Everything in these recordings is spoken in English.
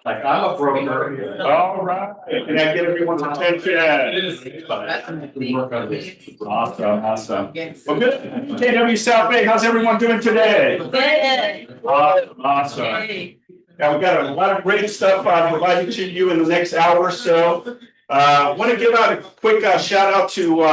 Like I'm a broker. All right. Can I get everyone's attention? Awesome. Well, good. KW South Bay, how's everyone doing today? Awesome. Now we've got a lot of great stuff provided to you in the next hour or so. Want to give out a quick shout out to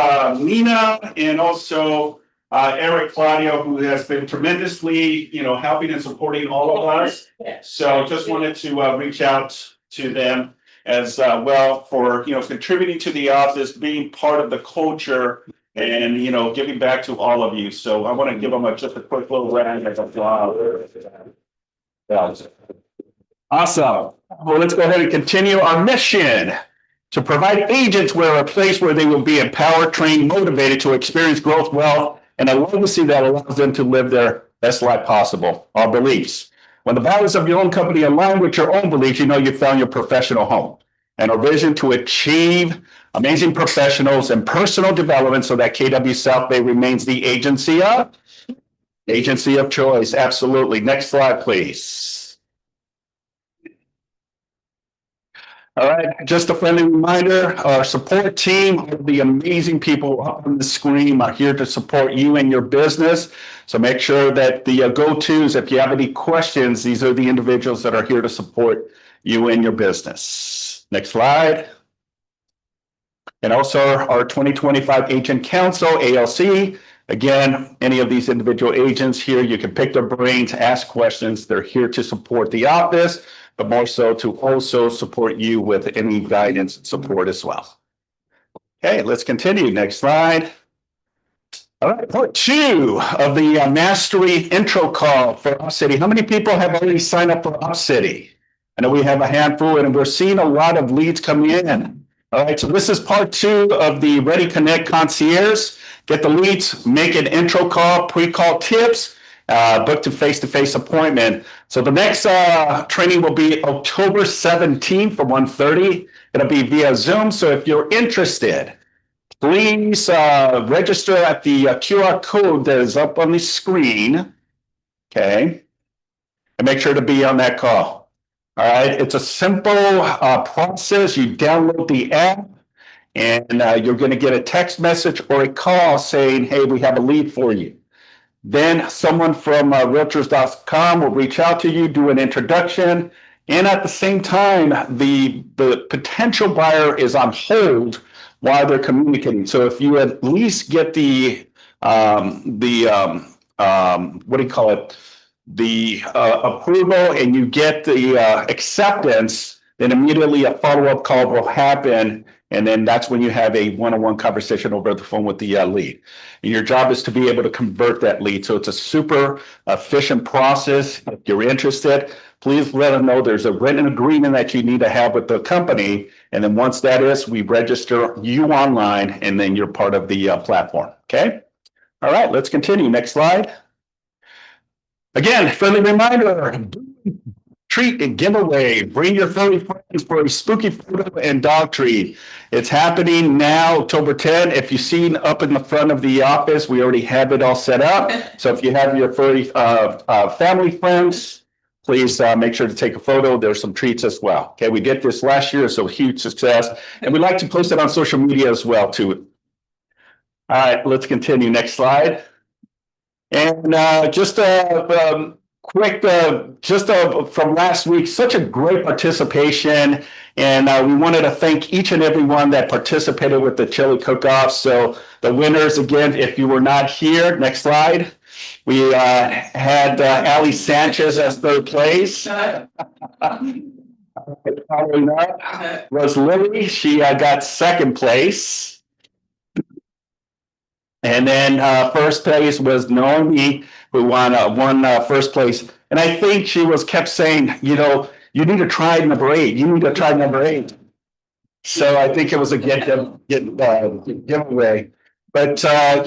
Nina and also Eric Claudio, who has been tremendously, helping and supporting all of us. So just wanted to reach out to them as well for, contributing to the office, being part of the culture and, giving back to all of you. So I want to give them just a quick little round of applause. Awesome. Well, let's go ahead and continue our mission to provide agents a place where they will be empowered, trained, motivated to experience growth, wealth, and a legacy that allows them to live their best life possible. Our beliefs. When the values of your own company align with your own beliefs, you know you found your professional home. And our vision to achieve amazing professionals and personal development so that KW South Bay remains the agency of choice. Absolutely. Next slide, please. All right, just a friendly reminder, our support team, the amazing people up on the screen are here to support you and your business. So make sure that the go-tos, if you have any questions, these are the individuals that are here to support you and your business. Next slide. And also our 2025 Agent Council, ALC. Again, any of these individual agents here, you can pick their brains, ask questions. They're here to support the office, but more so to also support you with any guidance and support as well. Okay, let's continue. Next slide. All right, part 2 of the Mastery intro call for UpCity. How many people have already signed up for UpCity? I know we have a handful and we're seeing a lot of leads come in. All right, so this is part 2 of the Ready Connect Concierge. Get the leads, make an intro call, pre-call tips, book to face-to-face appointment. So the next training will be October 17th for 1:30. It'll be via Zoom. So if you're interested, please register at the QR code that is up on the screen. Okay. And make sure to be on that call. All right. It's a simple process. You download the app and you're going to get a text message or a call saying, hey, we have a lead for you. Then someone from realtors.com will reach out to you, do an introduction, and at the same time, the potential buyer is on hold while they're communicating. So if you at least get the approval and you get the acceptance, then immediately a follow-up call will happen. And then that's when you have a one-on-one conversation over the phone with the lead. And your job is to be able to convert that lead. So it's a super efficient process. If you're interested, please let them know there's a written agreement that you need to have with the company. And then once that is, we register you online and then you're part of the platform. Okay. All right, let's continue. Next slide. Again, friendly reminder. Treat and giveaway. Bring your furry friends for a spooky photo and dog treat. It's happening now, October 10. If you've seen up in the front of the office, we already have it all set up. So if you have your furry family friends, please make sure to take a photo. There's some treats as well. Okay, we did this last year, so huge success. And we'd like to post it on social media as well, too. All right, let's continue. Next slide. And just quick, from last week, such a great participation. And we wanted to thank each and every one that participated with the chili cook-off. So the winners, again, if you were not here, next slide. We had Ali Sanchez as third place. Following up was Lily. She got second place. And then first place was Naomi, who won first place. And I think she kept saying, you need to try number 8. You need to try number 8. So I think it was a giveaway. But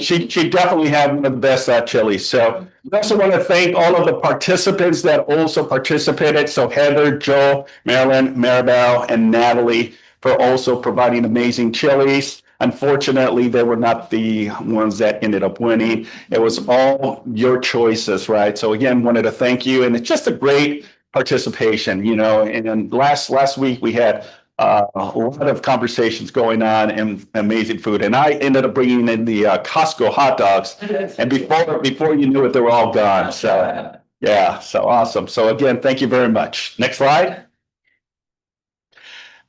she definitely had one of the best chilies. So we also want to thank all of the participants that also participated. So Heather, Joel, Marilyn, Maribel, and Natalie for also providing amazing chilies. Unfortunately, they were not the ones that ended up winning. It was all your choices, right? So again, wanted to thank you, and it's just a great participation, you know. And then last week we had a lot of conversations going on and amazing food. And I ended up bringing in the Costco hot dogs, and before you knew it, they were all gone. So yeah, so awesome. So again, thank you very much. Next slide.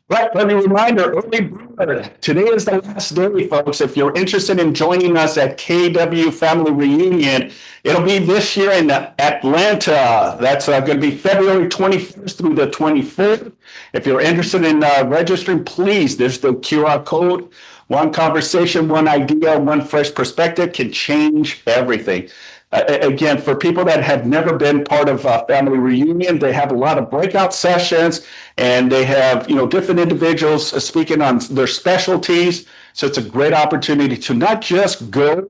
Right, let me reminder, early bird. Today is the last day, folks. If you're interested in joining us at KW Family Reunion, it'll be this year in Atlanta. That's going to be February 21st through the 24th. If you're interested in registering, please, there's the QR code. One conversation, one idea, one fresh perspective can change everything. Again, for people that have never been part of a family reunion, they have a lot of breakout sessions, and they have, you know, different individuals speaking on their specialties. So it's a great opportunity to not just go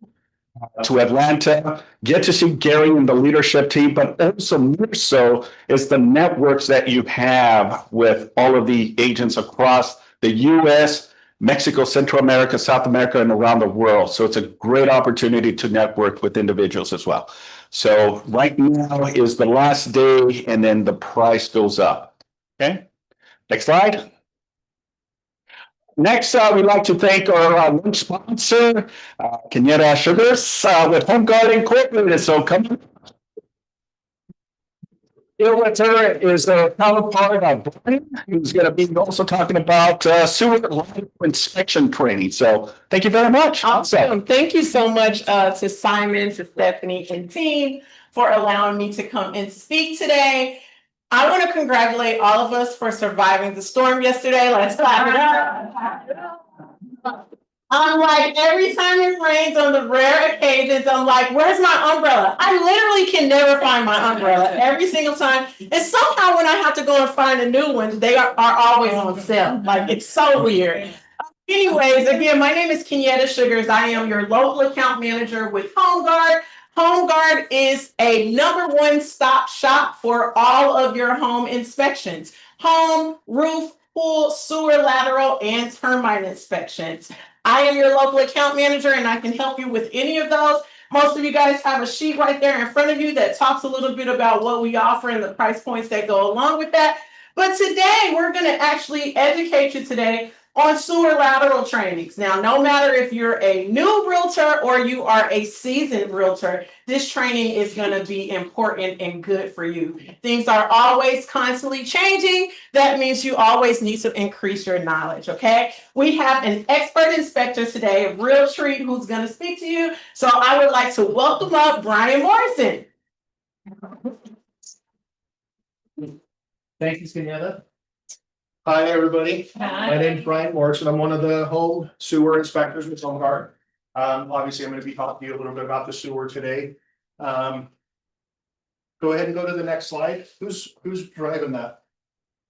to Atlanta, get to see Gary and the leadership team, but also more so is the networks that you have with all of the agents across the U.S., Mexico, Central America, South America, and around the world. So it's a great opportunity to network with individuals as well. So right now is the last day, and then the price goes up. Okay, next slide. Next, we'd like to thank our lunch sponsor, Caneta Sugars with Home Guard Incorporated. So come on. Here with her is a counterpart of Brian, who's going to be also talking about sewer line inspection training. So thank you very much. Awesome. Thank you so much to Simon, to Stephanie, and team for allowing me to come and speak today. I want to congratulate all of us for surviving the storm yesterday. Let's clap it up. I'm like, every time it rains on the rare occasions, I'm like, where's my umbrella? I literally can never find my umbrella every single time. And somehow when I have to go and find a new one, they are always on sale. Like, it's so weird. Anyways, again, my name is Caneta Sugars. I am your local account manager with Home Guard. Home Guard is a #1 stop shop for all of your home inspections. Home, roof, pool, sewer, lateral, and termite inspections. I am your local account manager, and I can help you with any of those. Most of you guys have a sheet right there in front of you that talks a little bit about what we offer and the price points that go along with that. But today, we're going to actually educate you today on sewer lateral trainings. Now, no matter if you're a new realtor or you are a seasoned realtor, this training is going to be important and good for you. Things are always constantly changing. That means you always need to increase your knowledge, okay? We have an expert inspector today, a real treat, who's going to speak to you. So I would like to welcome up Brian Morrison. Thank you, Caneta. Hi, everybody. Hi. My name is Brian Morrison. I'm one of the home sewer inspectors with Home Guard. Obviously, I'm going to be talking to you a little bit about the sewer today. Go ahead and go to the next slide. Who's driving that?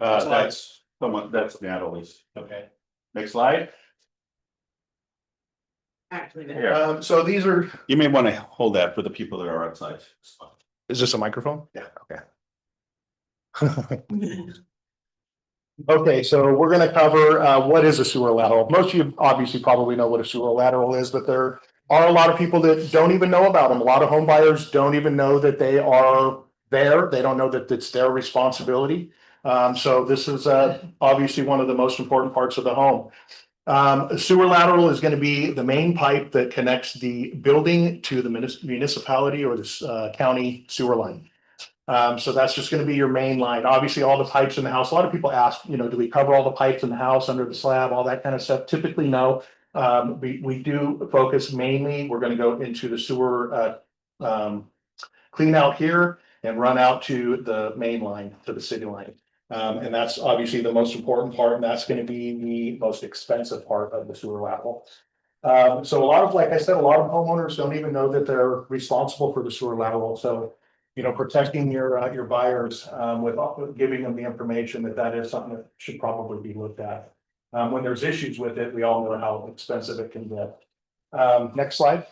That's someone, that's Natalie's. Okay. Next slide. Actually, Here. So these are. You may want to hold that for the people that are outside. Is this a microphone? Yeah. Okay. Okay, so we're going to cover what is a sewer lateral. Most of you obviously probably know what a sewer lateral is, but there are a lot of people that don't even know about them. A lot of home buyers don't even know that they are there. They don't know that it's their responsibility. So this is obviously one of the most important parts of the home. A sewer lateral is going to be the main pipe that connects the building to the municipality or the county sewer line. So that's just going to be your main line. Obviously, all the pipes in the house. A lot of people ask, you know, do we cover all the pipes in the house under the slab, all that kind of stuff? Typically, no. We do focus mainly. We're going to go into the sewer clean out here and run out to the main line, to the city line. And that's obviously the most important part, and that's going to be the most expensive part of the sewer lateral. So a lot of, like I said, a lot of homeowners don't even know that they're responsible for the sewer lateral. So, you know, protecting your buyers with giving them the information that is something that should probably be looked at. When there's issues with it, we all know how expensive it can get. Next slide.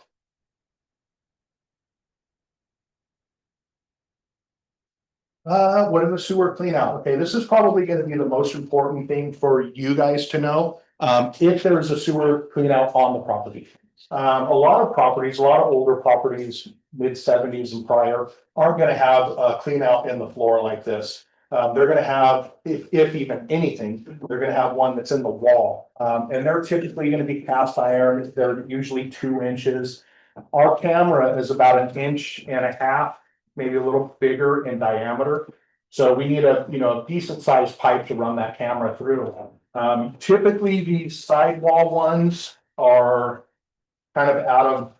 What is a sewer clean out? Okay, this is probably going to be the most important thing for you guys to know. if there's a sewer clean out on the property. A lot of properties, a lot of older properties, mid-70s and prior, aren't gonna have a clean out in the floor like this. They're gonna have, if even anything, they're gonna have one that's in the wall. And they're typically gonna be cast iron, they're usually 2 inches. Our camera is about 1.5 inches, maybe a little bigger in diameter. So we need a, a decent sized pipe to run that camera through. Typically these sidewall ones are kind of out of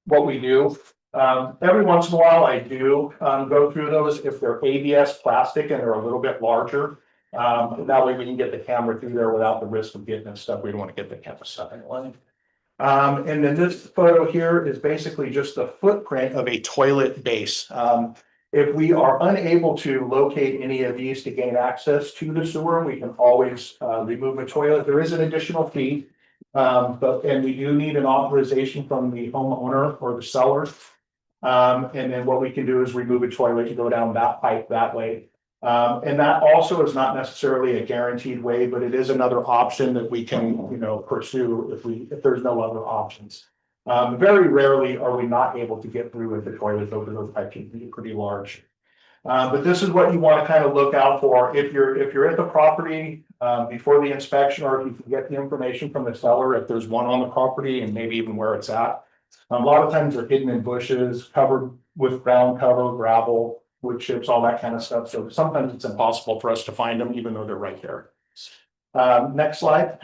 what we do. Every once in a while I do go through those if they're ABS plastic and they're a little bit larger. That way we can get the camera through there without the risk of getting it stuck. We don't want to get the camera stuck anyway. And then this photo here is basically just the footprint of a toilet base. If we are unable to locate any of these to gain access to the sewer, we can always remove a toilet. There is an additional fee. And we do need an authorization from the homeowner or the seller. And then what we can do is remove a toilet and go down that pipe that way. And that also is not necessarily a guaranteed way, but it is another option that we can, pursue if there's no other options. Very rarely are we not able to get through with the toilet over those pipes can be pretty large. But this is what you want to kind of look out for if you're at the property before the inspection, or if you can get the information from the seller, if there's one on the property and maybe even where it's at. A lot of times they're hidden in bushes, covered with ground cover, gravel, wood chips, all that kind of stuff. So sometimes it's impossible for us to find them, even though they're right there. Next slide.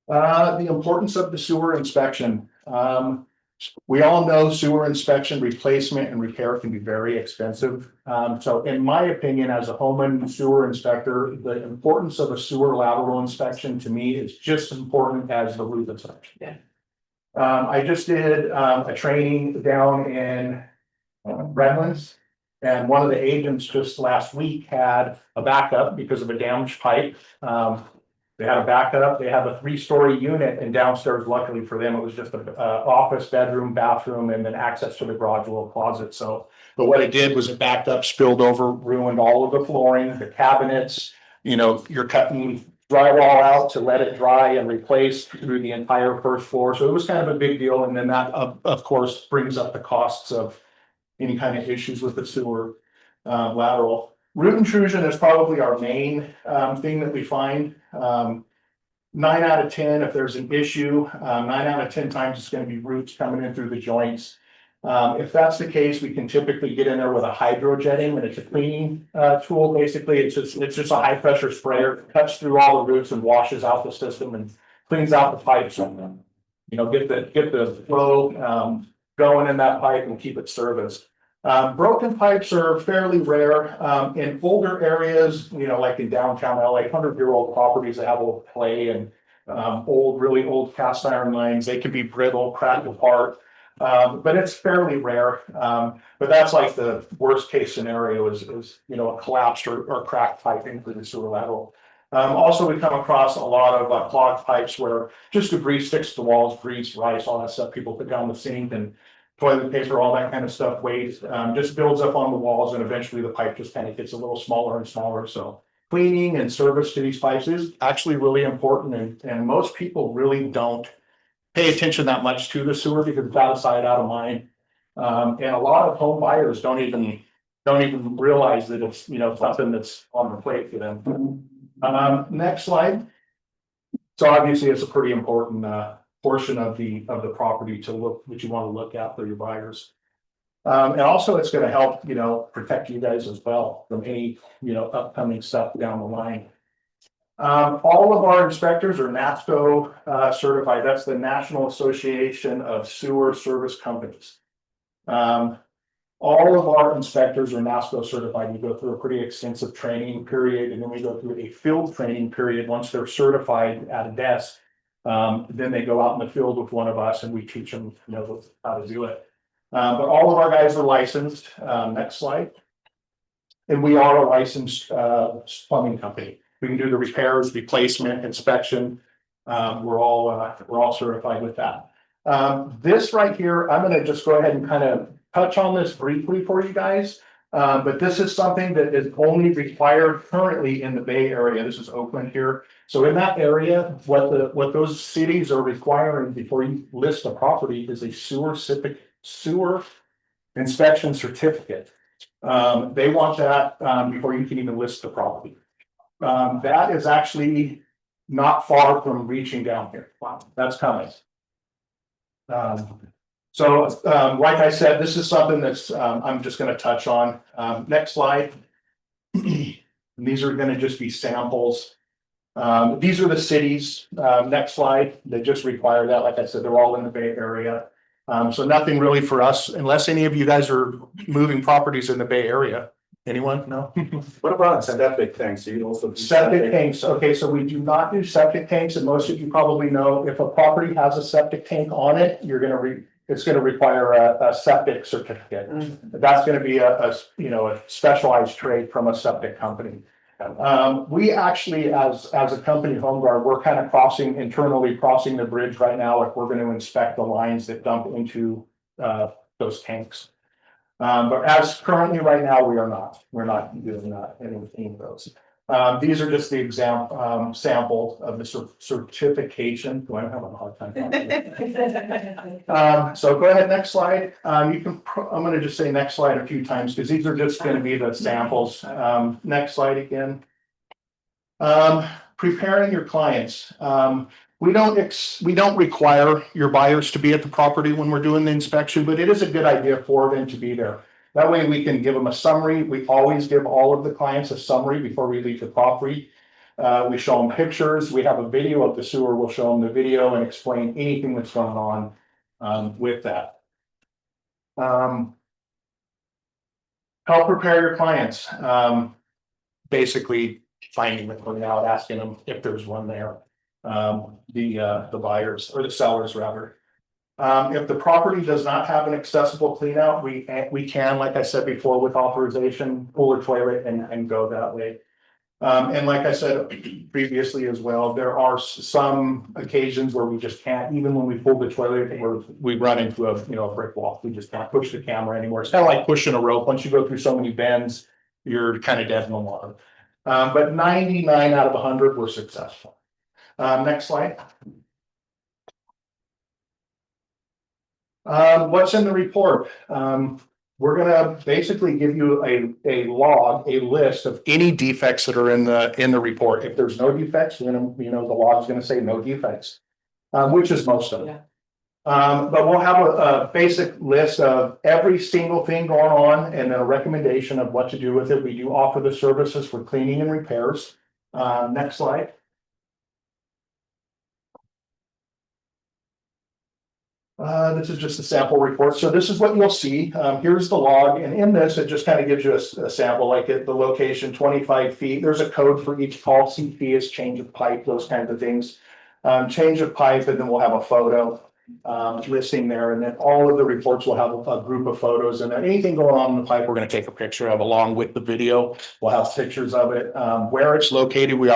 The importance of the sewer inspection. We all know sewer inspection, replacement and repair can be very expensive. So in my opinion, as a home and sewer inspector, the importance of a sewer lateral inspection to me is just as important as the roof inspection. Yeah. I just did a training down in Redlands, and one of the agents just last week had a backup because of a damaged pipe. They had a backup. They have a 3-story unit, and downstairs, luckily for them, it was just a office, bedroom, bathroom, and then access to the garage, little closet. So, but what it did was it backed up, spilled over, ruined all of the flooring, the cabinets. You're cutting drywall out to let it dry and replace through the entire first floor. So it was kind of a big deal. And then that, of course, brings up the costs of any kind of issues with the sewer lateral. Root intrusion is probably our main thing that we find. 9 out of 10, if there's an issue, 9 out of 10 times it's going to be roots coming in through the joints. If that's the case, we can typically get in there with a hydrojetting, and it's a cleaning tool. Basically, it's just a high pressure sprayer, cuts through all the roots and washes out the system and cleans out the pipes. And, get the flow going in that pipe and keep it serviced. Broken pipes are fairly rare in older areas, like in downtown LA, 100-year-old properties that have old clay and really old cast iron lines. They can be brittle, crack apart, but it's fairly rare. But that's like the worst case scenario is a collapsed or cracked pipe into the sewer lateral. Also, we come across a lot of clogged pipes where just debris sticks to the walls, grease, rice, all that stuff people put down the sink, and toilet paper, all that kind of stuff, waste, just builds up on the walls, and eventually the pipe just kind of gets a little smaller and smaller. So cleaning and service to these pipes is actually really important, and most people really don't pay attention that much to the sewer because it's out of sight, out of mind. And a lot of home buyers don't even realize that it's something that's on the plate for them. Next slide. So obviously it's a pretty important portion of the property to look that you want to look at for your buyers. And also it's going to help, protect you guys as well from any, upcoming stuff down the line. All of our inspectors are NASCO certified. That's the National Association of Sewer Service Companies. All of our inspectors are NASCO certified. We go through a pretty extensive training period, and then we go through a field training period. Once they're certified at a desk, then they go out in the field with one of us and we teach them, how to do it. But all of our guys are licensed. Next slide. And we are a licensed plumbing company. We can do the repairs, replacement, inspection. We're all certified with that. This right here, I'm going to just go ahead and kind of touch on this briefly for you guys. But this is something that is only required currently in the Bay Area. This is Oakland here. So in that area, what those cities are requiring before you list a property is a sewer inspection certificate. They want that, before you can even list the property. That is actually not far from reaching down here. Wow, that's coming. Like I said, this is something that's, I'm just gonna touch on. Next slide. These are gonna just be samples. These are the cities, next slide, that just require that. Like I said, they're all in the Bay Area. So nothing really for us, unless any of you guys are moving properties in the Bay Area. Anyone? No? What about septic tanks? Do you also? Septic tanks, okay, so we do not do septic tanks, and most of you probably know, if a property has a septic tank on it, it's gonna require a septic certificate. That's gonna be a specialized trade from a septic company. We actually, as a company, HomeGuard, we're kind of internally crossing the bridge right now if we're gonna inspect the lines that dump into those tanks. But as currently right now, we're not doing that in any of those. These are just the sample of the certification. Do I have a hard time? So go ahead, next slide. I'm gonna just say next slide a few times because these are just gonna be the samples. Next slide again. Preparing your clients. We don't require your buyers to be at the property when we're doing the inspection, but it is a good idea for them to be there. That way we can give them a summary. We always give all of the clients a summary before we leave the property. We show them pictures. We have a video of the sewer. We'll show them the video and explain anything that's going on with that. Help prepare your clients. Basically finding the one out, asking them if there's one there. The buyers or the sellers rather. If the property does not have an accessible clean out, we can, like I said before, with authorization, pull a toilet and go that way. And like I said previously as well, there are some occasions where we just can't, even when we pull the toilet, we run into a brick wall. We just can't push the camera anymore. It's kind of like pushing a rope. Once you go through so many bends, you're kind of dead in the water. But 99 out of 100 were successful. Next slide. What's in the report? We're gonna basically give you a log, a list of any defects that are in the report. If there's no defects, then the log's gonna say no defects, which is most of them. But we'll have a basic list of every single thing going on and then a recommendation of what to do with it. We do offer the services for cleaning and repairs. Next slide. This is just a sample report. So this is what you'll see. Here's the log, and in this, it just kind of gives you a sample, like at the location, 25 feet. There's a code for each call. CP is change of pipe, those kinds of things. Change of pipe, and then we'll have a photo listing there, and then all of the reports will have a group of photos, and anything going on in the pipe, we're going to take a picture of along with the video. We'll have pictures of it, where it's located. We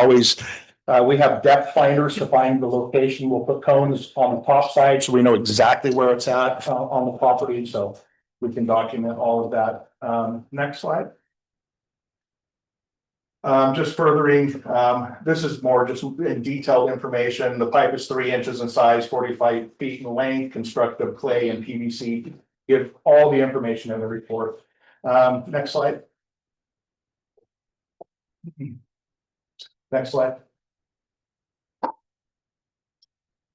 have depth finders to find the location. We'll put cones on the top side so we know exactly where it's at on the property, so we can document all of that. Next slide. Just furthering, this is more just in detailed information. The pipe is 3 inches in size, 45 feet in length, constructed of clay and PVC. Give all the information in the report. Next slide. Next slide.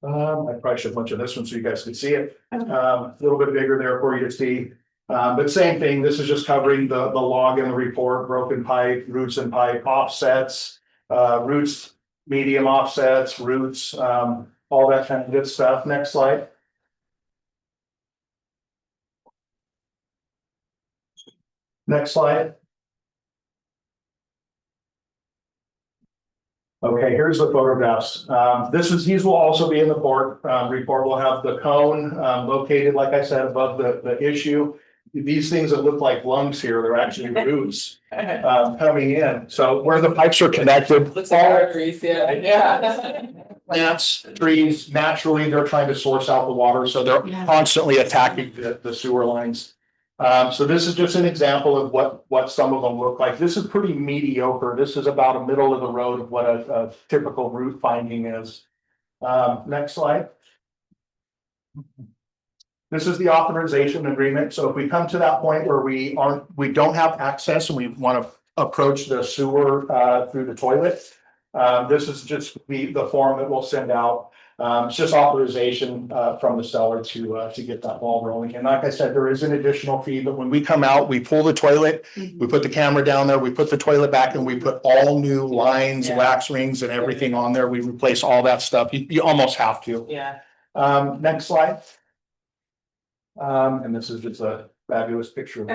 I probably should bunch of this one so you guys can see it. A little bit bigger there for you to see. But same thing, this is just covering the log in the report, broken pipe, roots and pipe, offsets, roots, medium offsets, roots, all that kind of good stuff. Next slide. Next slide. Okay, here's the photographs. These will also be in the report. We'll have the cone located, like I said, above the issue. These things that look like lungs here, they're actually roots coming in. So where the pipes are connected, Looks like arteries, yeah. plants, trees, naturally, they're trying to source out the water, so they're constantly attacking the sewer lines. So this is just an example of what some of them look like. This is pretty mediocre. This is about a middle of the road of what a typical root finding is. Next slide. This is the authorization agreement. So if we come to that point where we don't have access and we want to approach the sewer through the toilet, this is just the form that we'll send out. It's just authorization from the seller to get that ball rolling. And like I said, there is an additional fee, but when we come out, we pull the toilet, we put the camera down there, we put the toilet back, and we put all new lines, wax rings, and everything on there. We replace all that stuff. You almost have to. Yeah. Next slide. And this is just a fabulous picture of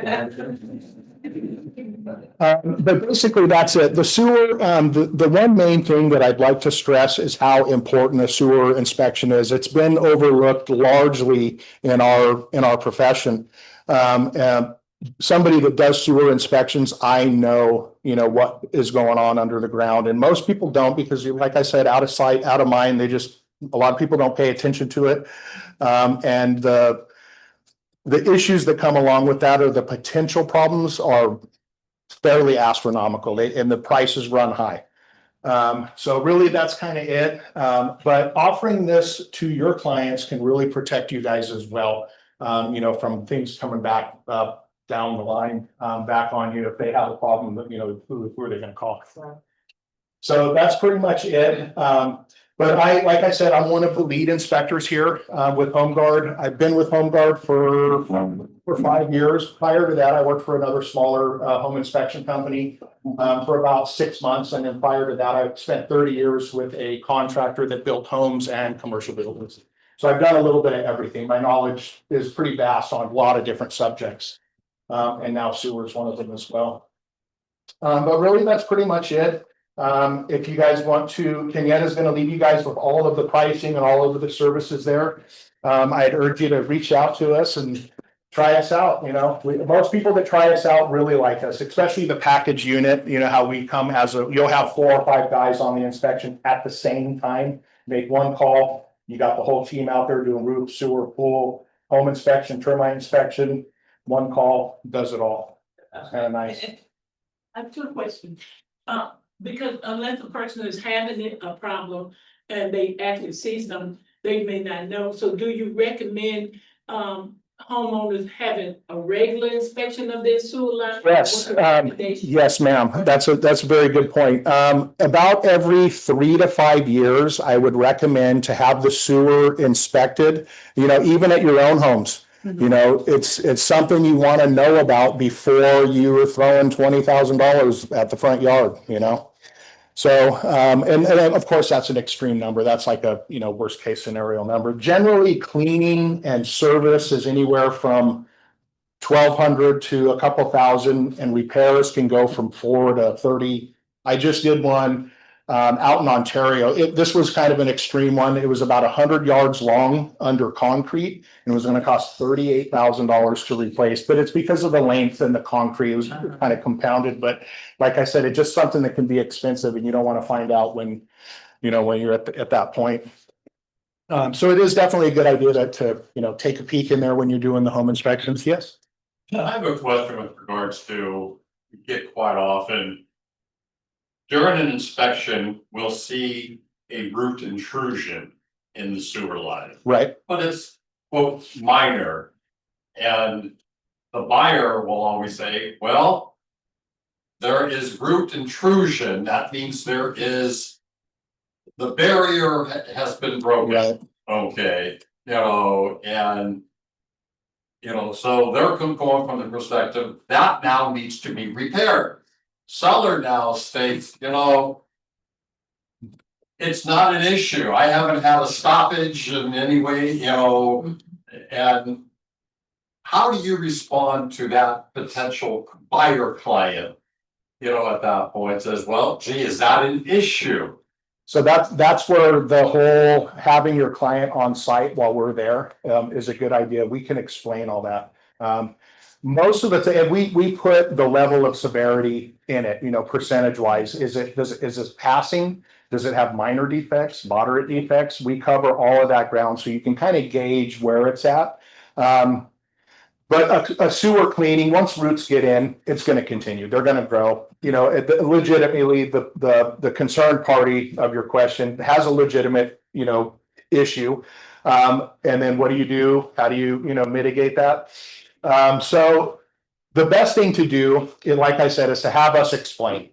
but basically, that's it. The sewer, the one main thing that I'd like to stress is how important a sewer inspection is. It's been overlooked largely in our profession. Somebody that does sewer inspections, I know, what is going on under the ground, and most people don't, because like I said, out of sight, out of mind. A lot of people don't pay attention to it. And the issues that come along with that, or the potential problems, are fairly astronomical, and the prices run high. So really, that's kind of it. But offering this to your clients can really protect you guys as well, from things coming back down the line, back on you if they have a problem. Who are they going to call? So that's pretty much it. But like I said, I'm one of the lead inspectors here with HomeGuard. I've been with HomeGuard for 5 years. Prior to that, I worked for another smaller home inspection company for about 6 months. And then prior to that, I spent 30 years with a contractor that built homes and commercial buildings. So I've done a little bit of everything. My knowledge is pretty vast on a lot of different subjects. And now sewer is one of them as well. But really, that's pretty much it. If you guys want to, Kenyatta is going to leave you guys with all of the pricing and all of the services there. I'd urge you to reach out to us and try us out. Most people that try us out really like us, especially the package unit. How we come you'll have 4 or 5 guys on the inspection at the same time. Make one call. You got the whole team out there doing roof, sewer, pool, home inspection, termite inspection. One call does it all. It's kind of nice. I have 2 questions. Because unless a person is having a problem and they actually see something, they may not know. So do you recommend homeowners having a regular inspection of their sewer line? Yes, ma'am. That's a very good point. About every 3 to 5 years, I would recommend to have the sewer inspected, even at your own homes. It's something you want to know about before you are throwing $20,000 at the front yard, So, and of course, that's an extreme number. That's like a, worst case scenario number. Generally, cleaning and service is anywhere from $1,200 to a couple thousand, and repairs can go from $4 to $30. I just did one out in Ontario. This was kind of an extreme one. It was about 100 yards long under concrete, and it was going to cost $38,000 to replace. But it's because of the length and the concrete. It was kind of compounded. But like I said, it's just something that can be expensive, and you don't want to find out when you're at that point. So it is definitely a good idea to take a peek in there when you're doing the home inspections. Yes. I have a question with regards to, we get quite often during an inspection, we'll see a root intrusion in the sewer line. Right. But it's, quote, minor. And the buyer will always say, well, there is root intrusion. That means there is, the barrier has been broken. Right. Okay, and so they're going from the perspective that now needs to be repaired. Seller now states, it's not an issue. I haven't had a stoppage in any way, and how do you respond to that potential buyer client? At that point says, well, gee, is that an issue? So that's where the whole having your client on site while we're there is a good idea. We can explain all that. Most of the time, we put the level of severity in it, percentage wise. Is this passing? Does it have minor defects, moderate defects? We cover all of that ground, so you can kind of gauge where it's at. But But a sewer cleaning, once roots get in, it's gonna continue. They're gonna grow. You know, legitimately, the concerned party of your question has a legitimate, you know, issue. And then what do you do? How do you, you know, mitigate that? So the best thing to do, like I said, is to have us explain.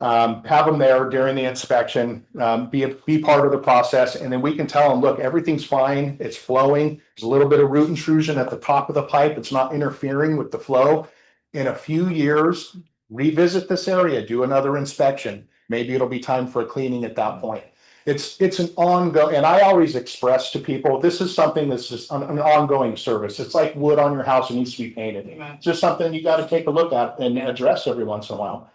Have them there during the inspection, be part of the process, and then we can tell them, look, everything's fine, it's flowing. There's a little bit of root intrusion at the top of the pipe, it's not interfering with the flow. In a few years, revisit this area, do another inspection. Maybe it'll be time for a cleaning at that point. It's an ongoing, and I always express to people, this is something that's just an ongoing service. It's like wood on your house that needs to be painted. It's just something you got to take a look at and address every once in a while.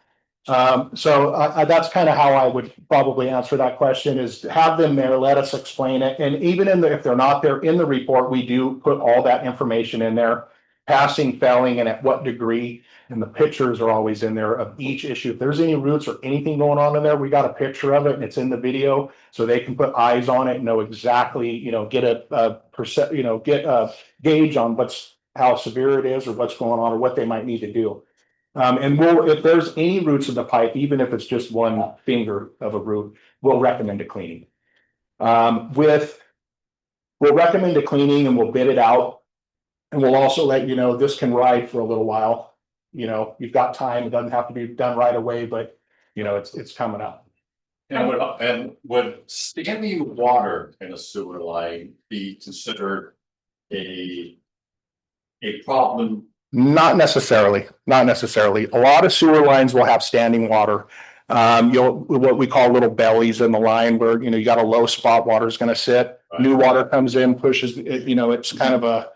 So that's kind of how I would probably answer that question, is have them there, let us explain it. And even if they're not there in the report, we do put all that information in there, passing, failing, and at what degree. And the pictures are always in there of each issue. If there's any roots or anything going on in there, we got a picture of it and it's in the video, so they can put eyes on it and know exactly, you know, get a gauge on how severe it is or what's going on or what they might need to do. And if there's any roots in the pipe, even if it's just one finger of a root, we'll recommend a cleaning. We'll recommend a cleaning and we'll bid it out. And we'll also let you know this can ride for a little while. You know, you've got time. It doesn't have to be done right away, but you know, it's coming up. And would standing water in a sewer line be considered a problem? Not necessarily. A lot of sewer lines will have standing water. What we call little bellies in the line where, you know, you got a low spot, water is going to sit. Right. New water comes in, pushes, you know, it's kind of a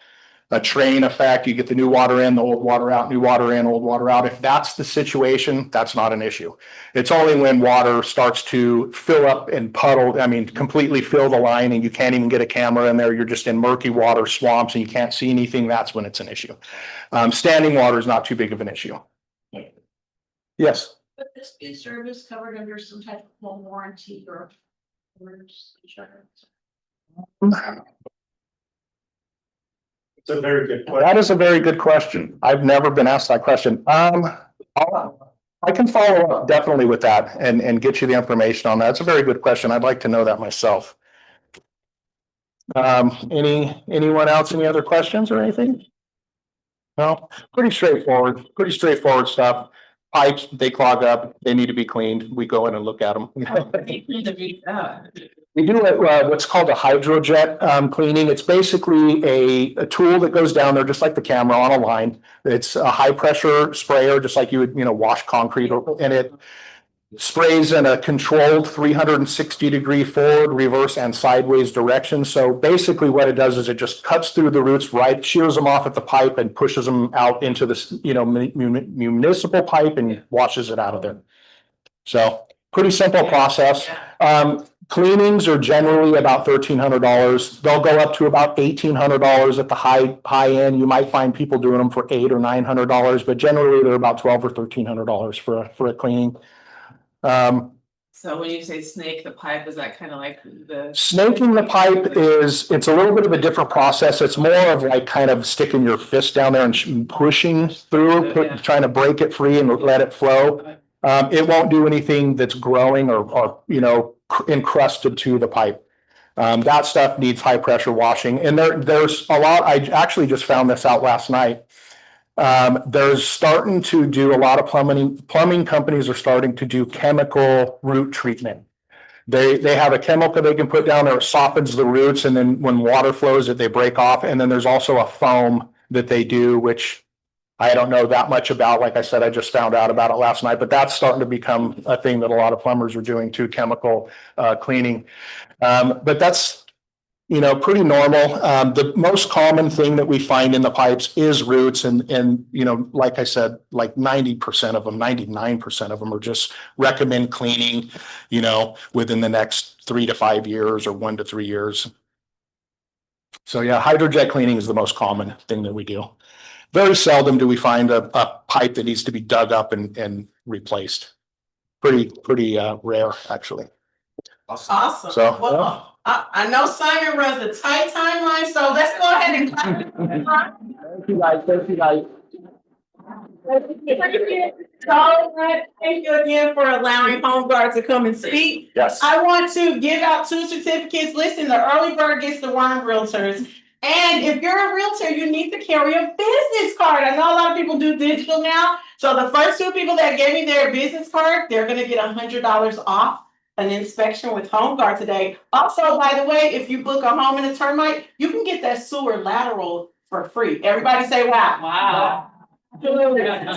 train effect. You get the new water in, the old water out, new water in, old water out. If that's the situation, that's not an issue. It's only when water starts to fill up and puddle, I mean, completely fill the line and you can't even get a camera in there. You're just in murky water, swamps, and you can't see anything. That's when it's an issue. Standing water is not too big of an issue. Yes. Would this be a service covered under some type of home warranty or insurance? It's a very good question. That is a very good question. I've never been asked that question. I can follow up definitely with that and get you the information on that. It's a very good question. I'd like to know that myself. Anyone else, any other questions or anything? No, pretty straightforward stuff. Pipes, they clog up, they need to be cleaned. We go in and look at them. We do what's called a hydrojet cleaning. It's basically a tool that goes down there, just like the camera on a line. It's a high pressure sprayer, just like you would, you know, wash concrete, and it sprays in a controlled 360-degree forward, reverse, and sideways direction. So basically what it does is it just cuts through the roots, right, shears them off at the pipe and pushes them out into this, you know, municipal pipe and washes it out of there. So pretty simple process. Cleanings are generally about $1,300. They'll go up to about $1,800 at the high end. You might find people doing them for $800 or $900, but generally they're about $1,200 or $1,300 for a cleaning. So when you say snake the pipe, is that kind of like the? Snaking the pipe it's a little bit of a different process. It's more of like kind of sticking your fist down there and pushing through, trying to break it free and let it flow. It won't do anything that's growing or you know, encrusted to the pipe. That stuff needs high pressure washing. And there's a lot, I actually just found this out last night. There's starting to do a lot of plumbing companies are starting to do chemical root treatment. They have a chemical they can put down there, it softens the roots, and then when water flows they break off. And then there's also a foam that they do, which I don't know that much about. Like I said, I just found out about it last night, but that's starting to become a thing that a lot of plumbers are doing too, chemical cleaning. But that's, you know, pretty normal. The most common thing that we find in the pipes is roots. And, you know, like I said, like 90% of them, 99% of them are just recommend cleaning, you know, within the next 3 to 5 years or 1 to 3 years. So yeah, hydrojet cleaning is the most common thing that we do. Very seldom do we find a pipe that needs to be dug up and replaced. Pretty rare, actually. Awesome. So, Well, I know Simon runs a tight timeline, so let's go ahead and clap. Thank you guys, thank you guys. So, thank you again for allowing Home Guard to come and speak. Yes. I want to give out 2 certificates. Listen, the early bird gets the worm realtors. And if you're a realtor, you need to carry a business card. I know a lot of people do digital now. So the first 2 people that gave me their business card, they're gonna get $100 off an inspection with Home Guard today. Also, by the way, if you book a home in a termite, you can get that sewer lateral for free. Everybody say wow. Wow. Sherelle and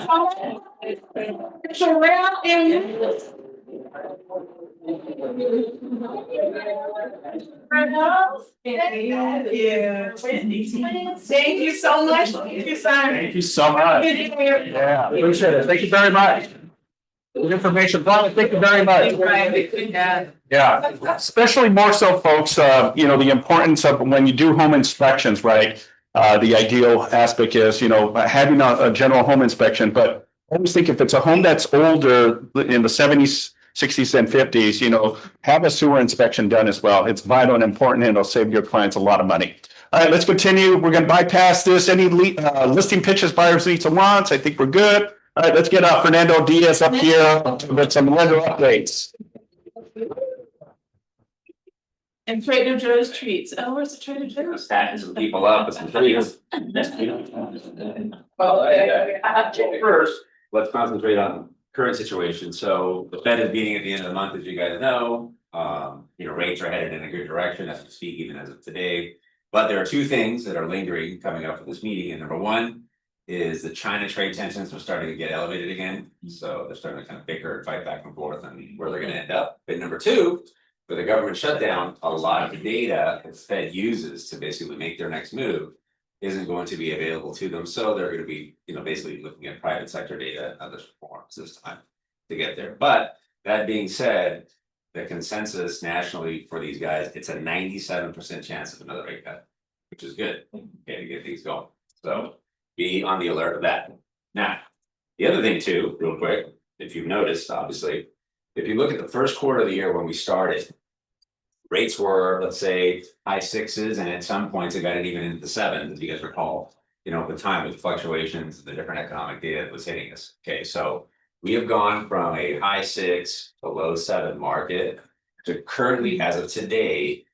Thank you so much. Thank you, Simon. Thank you so much. Yeah, appreciate it. Thank you very much. Good information, Brian. Thank you very much. Yeah, especially more so, folks, you know, the importance of when you do home inspections, right? The ideal aspect is, you know, having a general home inspection, but I always think if it's a home that's older in the 70s, 60s and 50s, you know, have a sewer inspection done as well. It's vital and important, and it'll save your clients a lot of money. All right, let's continue. We're going to bypass this. Any listing pitches, buyers, leads, and wants? I think we're good. All right, let's get Fernando Diaz up here with some lender updates. And Trader Joe's treats. Oh, where's the Trader Joe's? Patting some people up with some trees. First, let's concentrate on current situation. So the Fed is meeting at the end of the month, as you guys know. You know, rates are headed in a good direction as we speak, even as of today. But there are 2 things that are lingering coming up for this meeting. And number 1 is the China trade tensions are starting to get elevated again. So they're starting to kind of bicker and fight back and forth on where they're going to end up. But number 2, with the government shutdown, a lot of the data that the Fed uses to basically make their next move isn't going to be available to them. So they're going to be, you know, basically looking at private sector data and other forms this time to get there. But that being said, the consensus nationally for these guys, it's a 97% chance of another rate cut, which is good. Okay, to get things going. So be on the alert of that. Now, the other thing too, real quick, if you've noticed, obviously, if you look at the first quarter of the year when we started, rates were, let's say, high 6s, and at some points it got it even into the 7s, as you guys recall, you know, at the time with fluctuations, the different economic data that was hitting us. Okay, so we have gone from a high 6 to low 7 market to currently, as of today,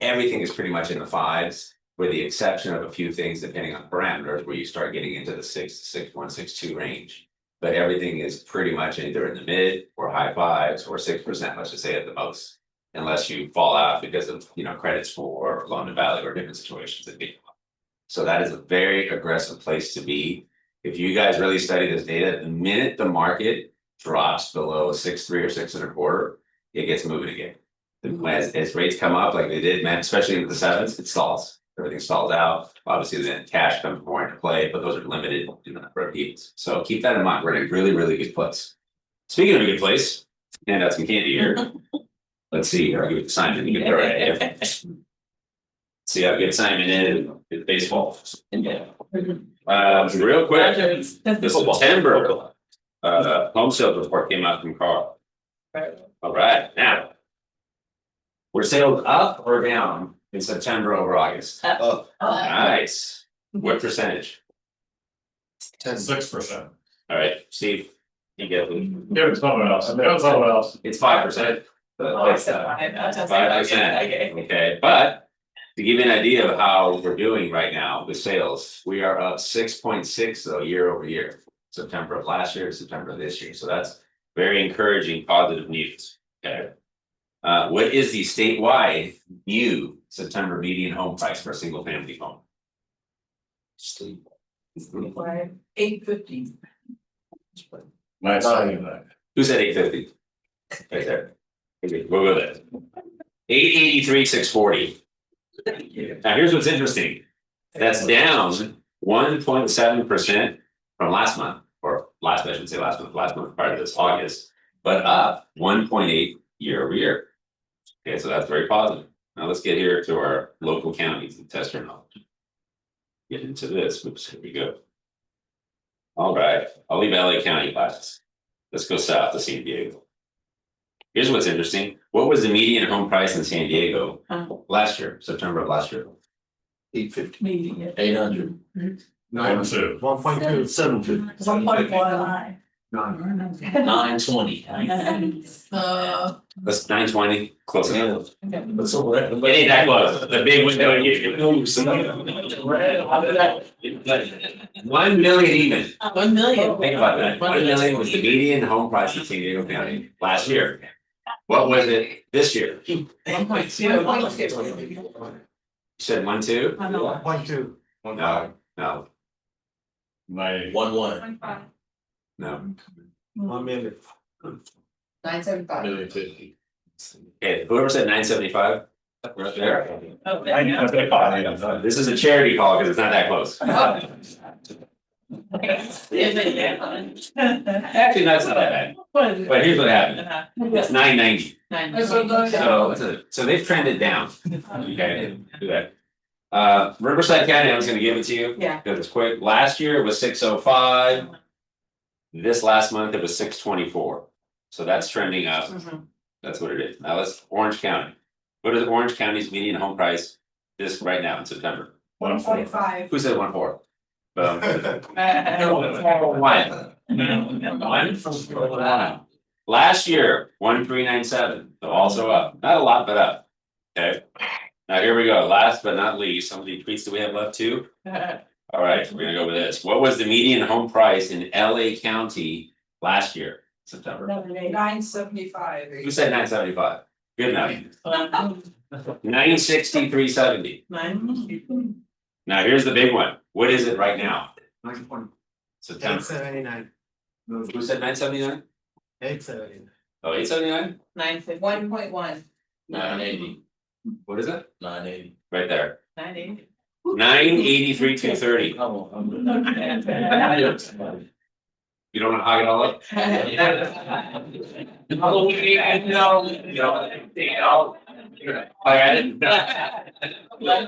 everything is pretty much in the 5s, with the exception of a few things depending on parameters where you start getting into the 6, 6.1, 6.2 range. But everything is pretty much either in the mid or high 5s or 6%, let's just say at the most, unless you fall out because of, you know, credit score or loan to value or different situations that get. So that is a very aggressive place to be. If you guys really study this data, the minute the market drops below 6.3 or 6.25, it gets moving again. As rates come up like they did, man, especially into the 7s, it stalls. Everything stalls out. Obviously, then cash comes more into play, but those are limited in the number of deals. So keep that in mind. We're in a really, really good place. Speaking of a good place, hand out some candy here. Let's see here. I'll give it to Simon. You can throw it at him. See how good Simon is with baseball. Real quick, this September home sales report came out from Carl. All right, now were sales up or down in September over August? Nice. What percentage? 6%. All right, Steve, you get it. Give it to someone else. Give it to someone else. It's 5%. That's 5%. Okay, but to give you an idea of how we're doing right now with sales, we are up 6.6 though year over year. September of last year, September of this year. So that's very encouraging, positive news. Okay. What is the statewide new September median home price for a single family home? $850. Nice. Who said 850? Right there. Okay, we'll go there. 883,640. Now here's what's interesting. That's down 1.7% from last month, or last, I should say last month prior to this August, but up 1.8 year over year. Okay, so that's very positive. Now let's get here to our local counties and test our knowledge. Get into this. Oops, here we go. All right, I'll leave LA County last. Let's go south to San Diego. Here's what's interesting. What was the median home price in San Diego Oh. last year, September of last year? 850. Median. 800. 1.2. 1.2. 750. 1.1. 920. That's 920, close enough. That's over there. It ain't that close. The big window. 1 million even. 1 million. Think about that. 1 million was the median home price in San Diego County last year. What was it this year? You 1.2. said 1.2? 1.2. No, no, My 1.1. no. 1 million. 975. 1,050,000. Okay, whoever said 975, right there. Oh, there you go. This is a charity call because it's not that close. Actually, that's not that bad. But here's what happened. It's 990. So they've trended down. Okay, do that. Riverside County, I was gonna give it to you. Yeah. Because it's quick. Last year it was 605. This last month it was 624. So that's trending up. That's what it is. Now let's Orange County. What is Orange County's median home price this right now in September? 1.5. Who said 1.4? Boom. One. Last year, 1397, so also up, not a lot, but up. Okay, now here we go, last but not least, how many tweets do we have left too? All right, we're gonna go with this. What was the median home price in LA County last year, September? 975. Who said 975? Good night. 960, 370. Now here's the big one. What is it right now? September. 879. Who said 979? 879. Oh, 879? 950. 1.1. 980. What is it? 980. Right there. 980. 983, 230. You don't know how I get all up?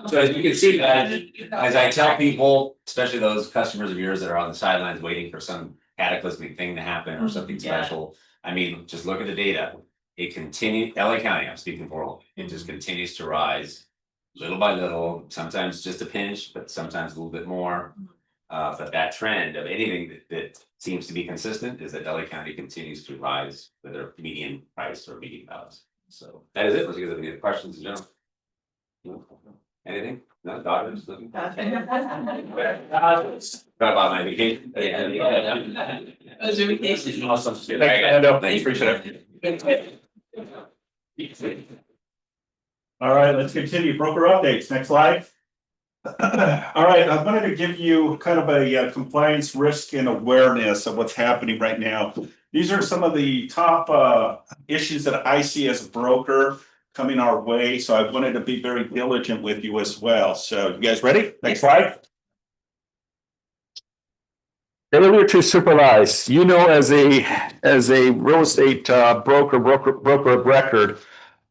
So as you can see, as I tell people, especially those customers of yours that are on the sidelines waiting for some cataclysmic thing to happen or something Yeah. special. I mean, just look at the data. It continued, LA County, I'm speaking for, it just continues to rise. Little by little, sometimes just a pinch, but sometimes a little bit more. But that trend of anything that seems to be consistent is that LA County continues to rise with their median price or median values. So that is it. Let's get to the questions in general. No? Anything? No, doctors looking? Forgot about my vacation. Was your vacation? Awesome. Thanks, appreciate it. All right, let's continue. Broker updates. Next slide. All right, I wanted to give you kind of a compliance risk and awareness of what's happening right now. These are some of the top issues that I see as a broker coming our way. So I wanted to be very diligent with you as well. So you guys ready? Next slide. Failure to supervise. You know, as a real estate broker of record,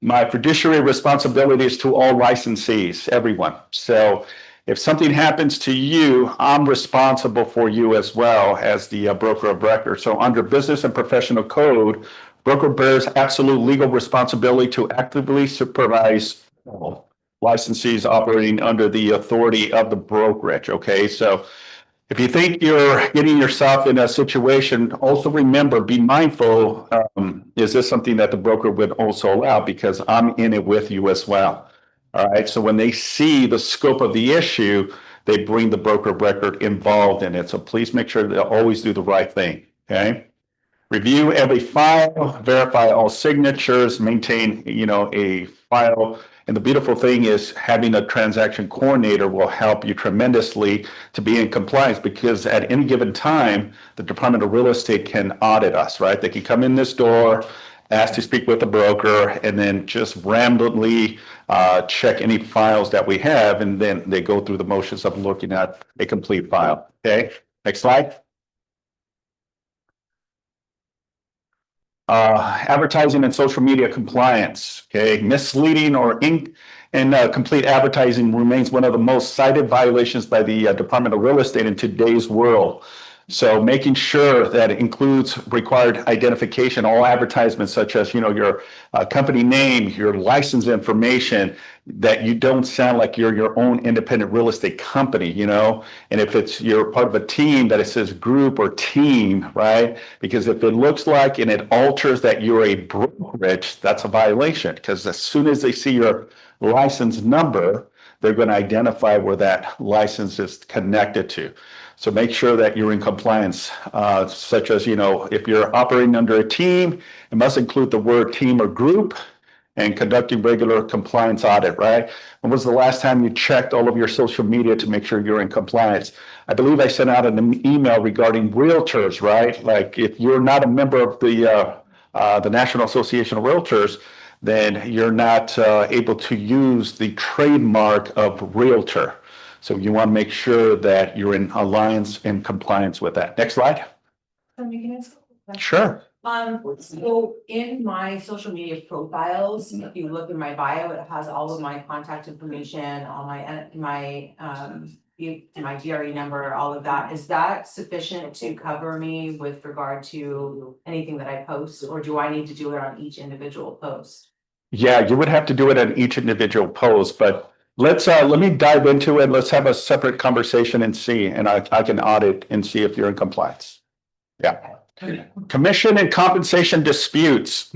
my fiduciary responsibility is to all licensees, everyone. So if something happens to you, I'm responsible for you as well as the broker of record. So under business and professional code, broker bears absolute legal responsibility to actively supervise licensees operating under the authority of the brokerage. Okay, so if you think you're getting yourself in a situation, also remember, be mindful, is this something that the broker would also allow? Because I'm in it with you as well. All right, so when they see the scope of the issue, they bring the broker of record involved in it. So please make sure they always do the right thing, okay? Review every file, verify all signatures, maintain, a file. And the beautiful thing is having a transaction coordinator will help you tremendously to be in compliance, because at any given time, the Department of Real Estate can audit us, right? They can come in this door, ask to speak with the broker, and then just randomly check any files that we have, and then they go through the motions of looking at a complete file. Okay, next slide. Advertising and social media compliance. Okay, misleading or incomplete advertising remains one of the most cited violations by the Department of Real Estate in today's world. So making sure that it includes required identification, all advertisements such as, your company name, your license information, that you don't sound like you're your own independent real estate company, and if you're part of a team, that it says group or team, right? Because if it looks like and it alters that you're a brokerage, that's a violation, because as soon as they see your license number, they're going to identify where that license is connected to. So make sure that you're in compliance, such as, if you're operating under a team, it must include the word team or group, and conducting regular compliance audit, right? When was the last time you checked all of your social media to make sure you're in compliance? I believe I sent out an email regarding realtors, right? Like if you're not a member of the National Association of Realtors, then you're not able to use the trademark of realtor. So you want to make sure that you're in alliance and compliance with that. Next slide. Sure. So in my social media profiles, if you look in my bio, it has all of my contact information, all my DRE number, all of that. Is that sufficient to cover me with regard to anything that I post, or do I need to do it on each individual post? Yeah, you would have to do it on each individual post, but let me dive into it. Let's have a separate conversation and see, and I can audit and see if you're in compliance. Yeah. Commission and compensation disputes.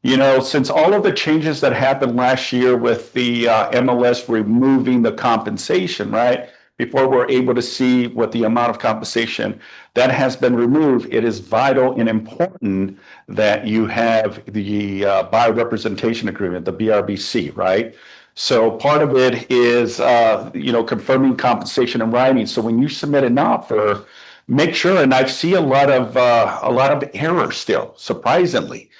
Since all of the changes that happened last year with the MLS removing the compensation, right? Before we're able to see what the amount of compensation that has been removed, it is vital and important that you have the buyer representation agreement, the BRBC, right? So part of it is, confirming compensation in writing. So when you submit an offer, make sure, and I see a lot of error still, surprisingly.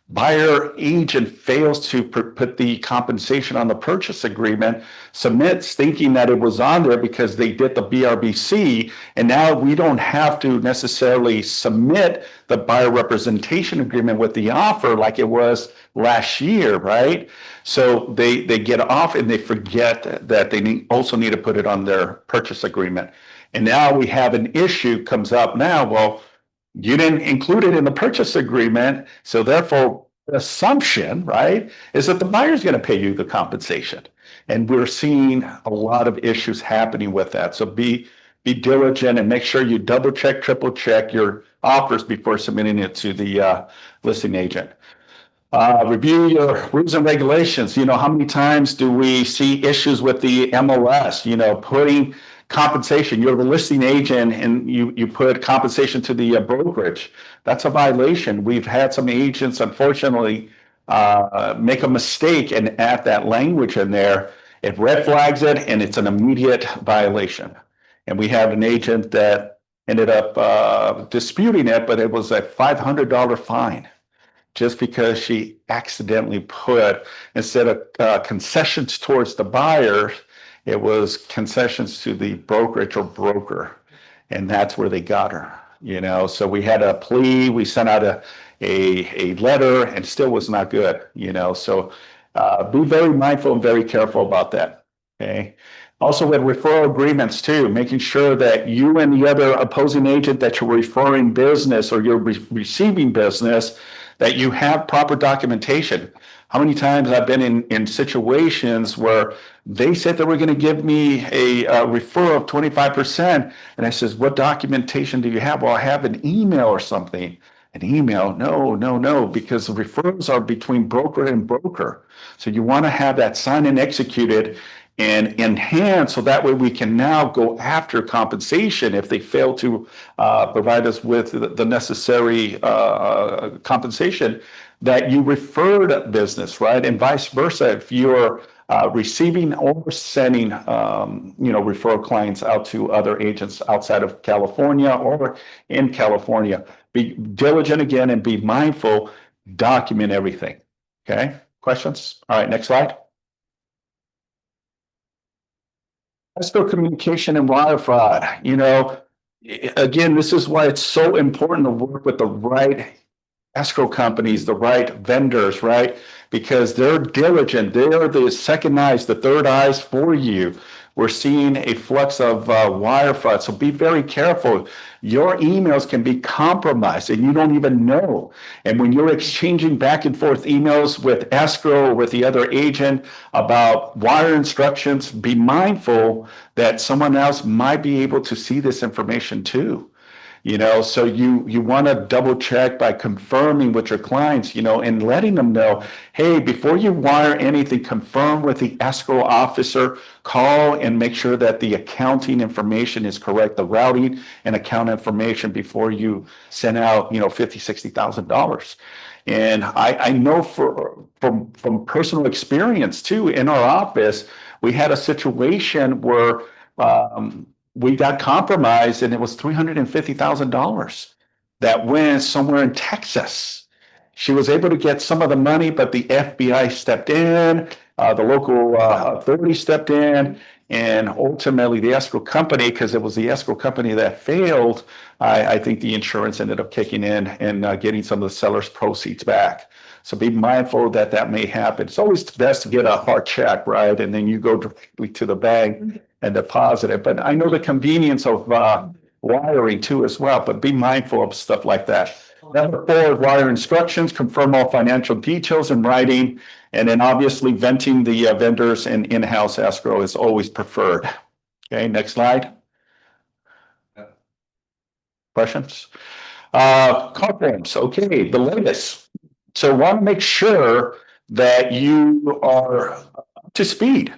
Buyer agent fails to put the compensation on the purchase agreement, submits thinking that it was on there because they did the BRBC, and now we don't have to necessarily submit the buyer representation agreement with the offer like it was last year, right? So they get off and they forget that they also need to put it on their purchase agreement. And now we have an issue comes up now. Well, you didn't include it in the purchase agreement. So therefore, the assumption, right, is that the buyer is going to pay you the compensation. And we're seeing a lot of issues happening with that. So be diligent and make sure you double check, triple check your offers before submitting it to the listing agent. Review your rules and regulations. How many times do we see issues with the MLS, putting compensation, you're the listing agent and you put compensation to the brokerage. That's a violation. We've had some agents, unfortunately, make a mistake and add that language in there. It red flags it and it's an immediate violation. And we have an agent that ended up disputing it, but it was a $500 fine just because she accidentally put, instead of concessions towards the buyer, it was concessions to the brokerage or broker, and that's where they got her. So we had a plea, we sent out a letter, and still was not good. So be very mindful and very careful about that. Okay. Also with referral agreements too, making sure that you and the other opposing agent that you're referring business or you're receiving business, that you have proper documentation. How many times I've been in situations where they said they were going to give me a referral of 25%. And I says, what documentation do you have? Well, I have an email or something. An email? No, because the referrals are between broker and broker. So you want to have that signed and executed and in hand, so that way we can now go after compensation if they fail to provide us with the necessary compensation, that you referred business, right? And vice versa, if you're receiving or sending, referral clients out to other agents outside of California or in California, be diligent again and be mindful, document everything. Okay, questions? All right, next slide. Escrow communication and wire fraud. Again, this is why it's so important to work with the right escrow companies, the right vendors, right? Because they're diligent. They're the second eyes, the third eyes for you. We're seeing a flux of wire fraud. So be very careful. your emails can be compromised and you don't even know. And when you're exchanging back and forth emails with escrow or with the other agent about wire instructions, be mindful that someone else might be able to see this information too. So you want to double check by confirming with your clients, and letting them know, hey, before you wire anything, confirm with the escrow officer, call and make sure that the accounting information is correct, the routing and account information before you send out, $50,000, $60,000. And I know from personal experience too, in our office, we had a situation where, we got compromised and it was $350,000 that went somewhere in Texas. She was able to get some of the money, but the FBI stepped in, the local authority stepped in, and ultimately the escrow company, because it was the escrow company that failed, I think the insurance ended up kicking in and getting some of the seller's proceeds back. So be mindful that may happen. It's always best to get a hard check, right? And then you go directly to the bank and deposit it. But I know the convenience of wiring too as well, but be mindful of stuff like that. Number 4, wire instructions, confirm all financial details in writing, and then obviously venting the vendors and in-house escrow is always preferred. Okay, next slide. Questions? Call forms, okay, the latest. So want to make sure that you are up to speed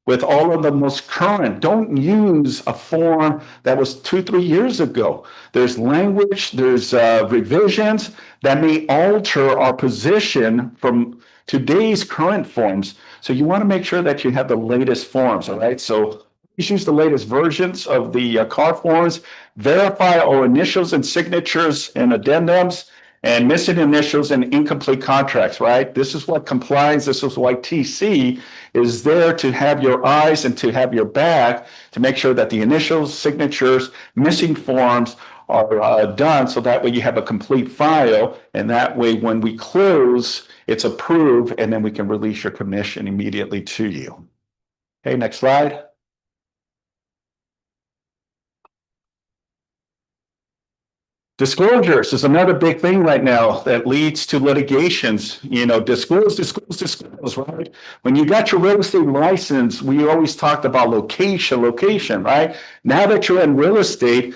with all of the most current. Don't use a form that was 2-3 years ago. There's language, there's revisions that may alter our position from today's current forms. So you want to make sure that you have the latest forms, all right? So please use the latest versions of the CAR forms, verify all initials and signatures and addendums, and missing initials and incomplete contracts, right? This is what compliance, this is why TC is there to have your eyes and to have your back to make sure that the initials, signatures, missing forms are done, so that way you have a complete file, and that way when we close, it's approved, and then we can release your commission immediately to you. Okay, next slide. Disclosures is another big thing right now that leads to litigations. Disclose, right? When you got your real estate license, we always talked about location, right? Now that you're in real estate,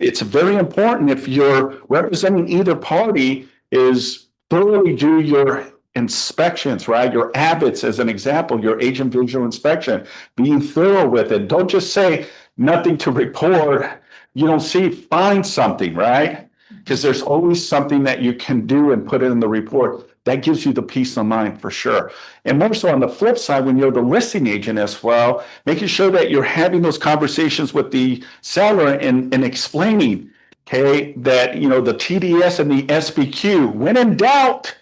it's very important, if you're representing either party, is thoroughly do your inspections, right? Your AVITs, as an example, your agent visual inspection, being thorough with it. Don't just say nothing to report. You don't see, find something, right? Because there's always something that you can do and put it in the report. That gives you the peace of mind for sure. And more so on the flip side, when you're the listing agent as well, making sure that you're having those conversations with the seller and explaining, okay, that, the TDS and the SBQ, when in doubt,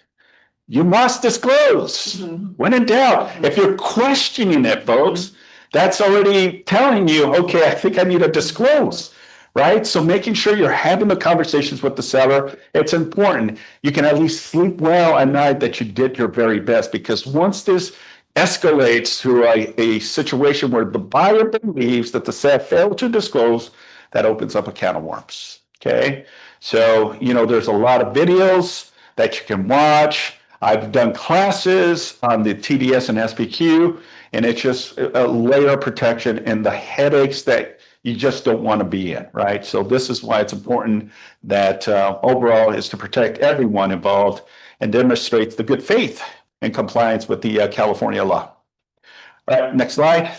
you must disclose. When in doubt, if you're questioning it, folks, that's already telling you, okay, I think I need to disclose. Right? So making sure you're having the conversations with the seller, it's important. You can at least sleep well at night that you did your very best, because once this escalates to a situation where the buyer believes that the seller failed to disclose, that opens up a can of worms. Okay? So, there's a lot of videos that you can watch. I've done classes on the TDS and SBQ, and it's just a layer of protection and the headaches that you just don't want to be in, right? So this is why it's important that overall is to protect everyone involved and demonstrates the good faith and compliance with the California law. All right, next slide.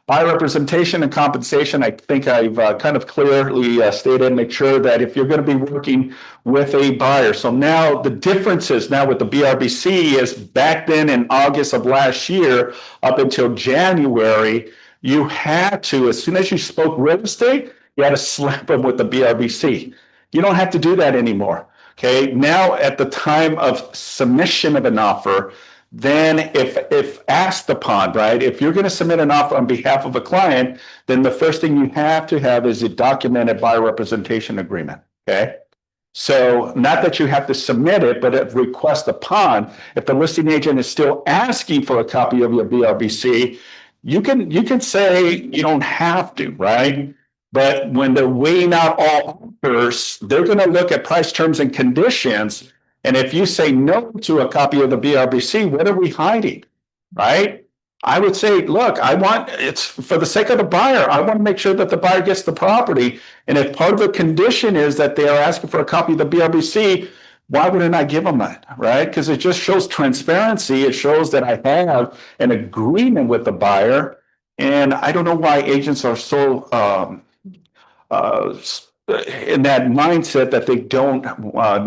Buyer representation and compensation. I think I've kind of clearly stated, make sure that if you're going to be working with a buyer. So now the differences now with the BRBC is back then in August of last year up until January, you had to, as soon as you spoke real estate, you had to slap them with the BRBC. You don't have to do that anymore. Okay. Now, at the time of submission of an offer, then if asked upon, right, if you're going to submit an offer on behalf of a client, then the first thing you have to have is a documented buyer representation agreement. Okay. So not that you have to submit it, but at request upon, if the listing agent is still asking for a copy of your BRBC, you can say you don't have to, right? But when they're weighing out all offers, they're gonna look at price, terms, and conditions. And if you say no to a copy of the BRBC, what are we hiding? Right? I would say, look, it's for the sake of the buyer, I want to make sure that the buyer gets the property. And if part of the condition is that they are asking for a copy of the BRBC, why wouldn't I give them that, right? Because it just shows transparency. It shows that I have an agreement with the buyer. And I don't know why agents are so in that mindset that they don't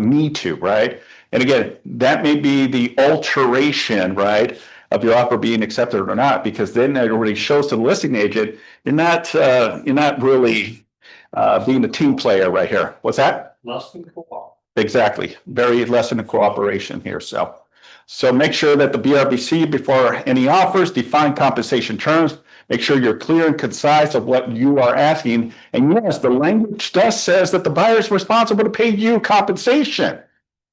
need to, right? And again, that may be the alteration, right, of your offer being accepted or not, because then it already shows to the listing agent, you're not really being a team player right here. What's that? Less than co-op. Exactly. Very less than a cooperation here. So make sure that the BRBC before any offers, define compensation terms, make sure you're clear and concise of what you are asking. And yes, the language does says that the buyer is responsible to pay you compensation,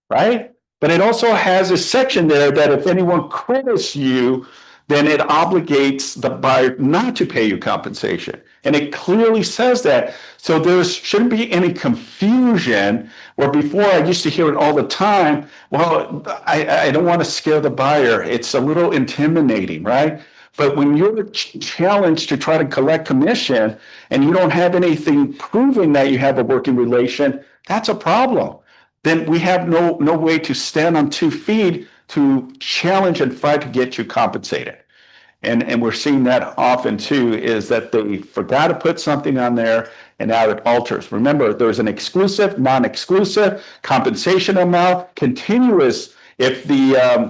right? But it also has a section there that if anyone credits you, then it obligates the buyer not to pay you compensation. And it clearly says that. So there shouldn't be any confusion, where before I used to hear it all the time, well, I don't want to scare the buyer. It's a little intimidating, right? But when you're challenged to try to collect commission and you don't have anything proving that you have a working relation, that's a problem. Then we have no way to stand on 2 feet to challenge and fight to get you compensated. And we're seeing that often too, is that they forgot to put something on there and now it alters. Remember, there's an exclusive, non-exclusive, compensation amount, continuous. If the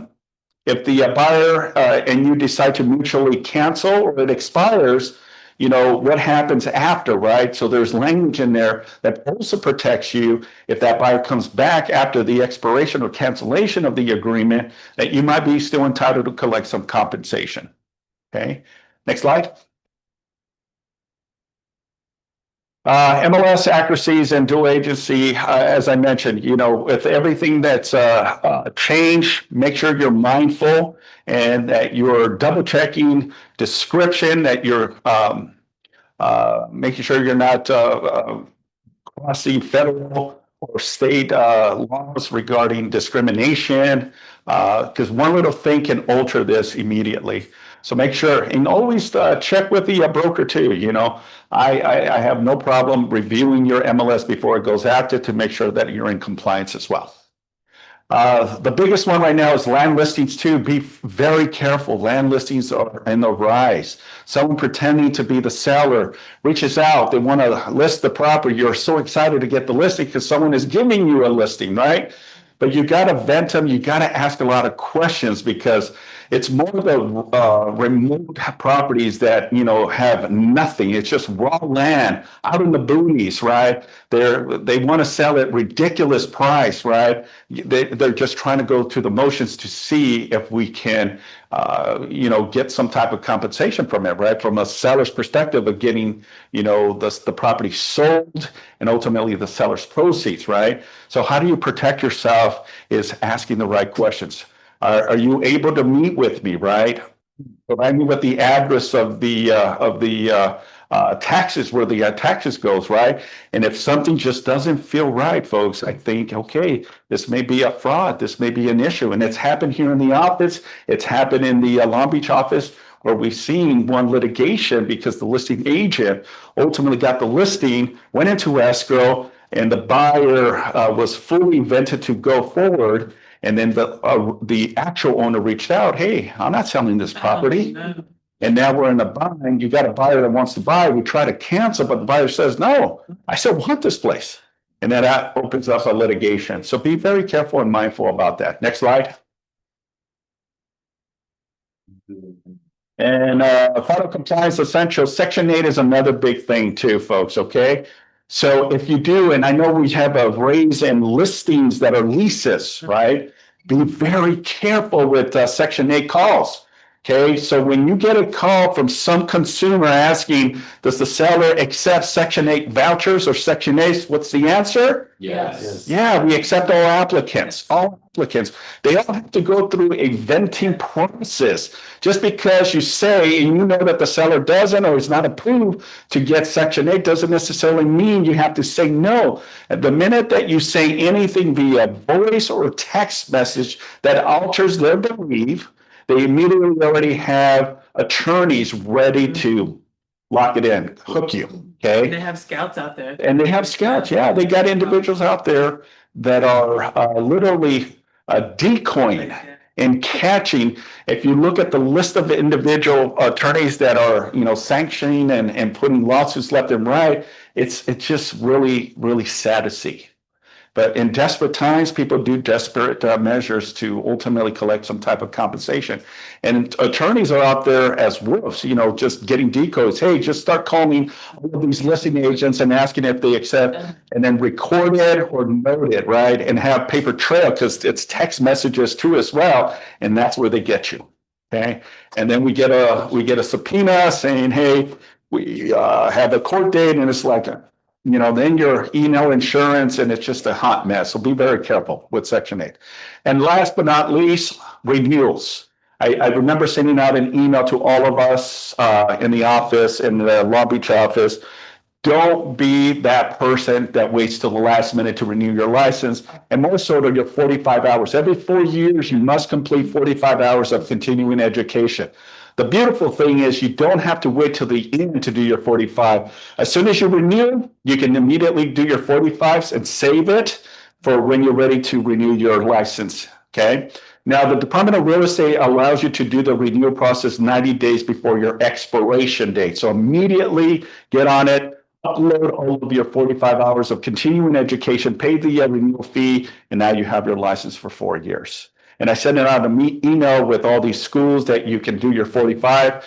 buyer and you decide to mutually cancel or it expires, you know, what happens after, right? So there's language in there that also protects you if that buyer comes back after the expiration or cancellation of the agreement, that you might be still entitled to collect some compensation. Okay, next slide. MLS accuracies and dual agency, as I mentioned, you know, with everything that's changed, make sure you're mindful and that you're double checking description, that you're making sure you're not crossing federal or state laws regarding discrimination, because one little thing can alter this immediately. So make sure, and always check with the broker too. You know, I have no problem reviewing your MLS before it goes active to make sure that you're in compliance as well. The biggest one right now is land listings too. Be very careful. Land listings are in the rise. Someone pretending to be the seller reaches out. They want to list the property. You're so excited to get the listing because someone is giving you a listing, right? But you got to vet them. You got to ask a lot of questions because it's more the remote properties that, you know, have nothing. It's just raw land out in the boonies, right? They want to sell at ridiculous price, right? They're just trying to go through the motions to see if we can, you know, get some type of compensation from it, right? From a seller's perspective of getting, you know, the property sold and ultimately the seller's proceeds, right? So how do you protect yourself is asking the right questions. Are you able to meet with me, right? Provide me with the address of the taxes, where the taxes goes, right? And if something just doesn't feel right, folks, I think, okay, this may be a fraud. This may be an issue. And it's happened here in the office. It's happened in the Long Beach office, where we've seen one litigation because the listing agent ultimately got the listing, went into escrow, and the buyer was fully vetted to go forward. And then the actual owner reached out, hey, I'm not selling this property. Oh, no. And now we're in a bind. You got a buyer that wants to buy. We try to cancel, but the buyer says, no, I still want this place. And then that opens up a litigation. So be very careful and mindful about that. Next slide. And federal compliance essentials, Section 8 is another big thing too, folks, okay? So if you do, and I know we have a raise in listings that are leases, right? Be very careful with Section 8 calls. Okay, so when you get a call from some consumer asking, does the seller accept Section 8 vouchers or Section 8, what's the answer? Yes. Yeah, we accept all applicants, They all have to go through a venting process. Just because you say, and you know that the seller doesn't or is not approved to get Section 8 doesn't necessarily mean you have to say no. At the minute that you say anything via voice or text message that alters their belief, they immediately already have attorneys ready to lock it in, hook you, okay? They have scouts out there. And they have scouts, yeah, they got individuals out there that are literally decoying and catching. If you look at the list of individual attorneys that are, sanctioning and putting lawsuits left and right, it's just really, really sad to see. But in desperate times, people do desperate measures to ultimately collect some type of compensation. And attorneys are out there as wolves, just getting decoys. Hey, just start calling all of these listing agents and asking if they accept, and then record it or note it, right? And have paper trail, because it's text messages too as well. And that's where they get you, okay? And then we get a subpoena saying, hey, we have a court date, and it's like, then your email insurance, and it's just a hot mess. So be very careful with Section 8. And last but not least, renewals. I remember sending out an email to all of us in the office, in the Long Beach office. Don't be that person that waits till the last minute to renew your license, and more so to your 45 hours. Every 4 years, you must complete 45 hours of continuing education. The beautiful thing is you don't have to wait till the end to do your 45. As soon as you renew, you can immediately do your 45s and save it for when you're ready to renew your license, okay? Now, the Department of Real Estate allows you to do the renewal process 90 days before your expiration date. So immediately get on it, upload all of your 45 hours of continuing education, pay the renewal fee, and now you have your license for 4 years. And I sent it out an email with all these schools that you can do your 45.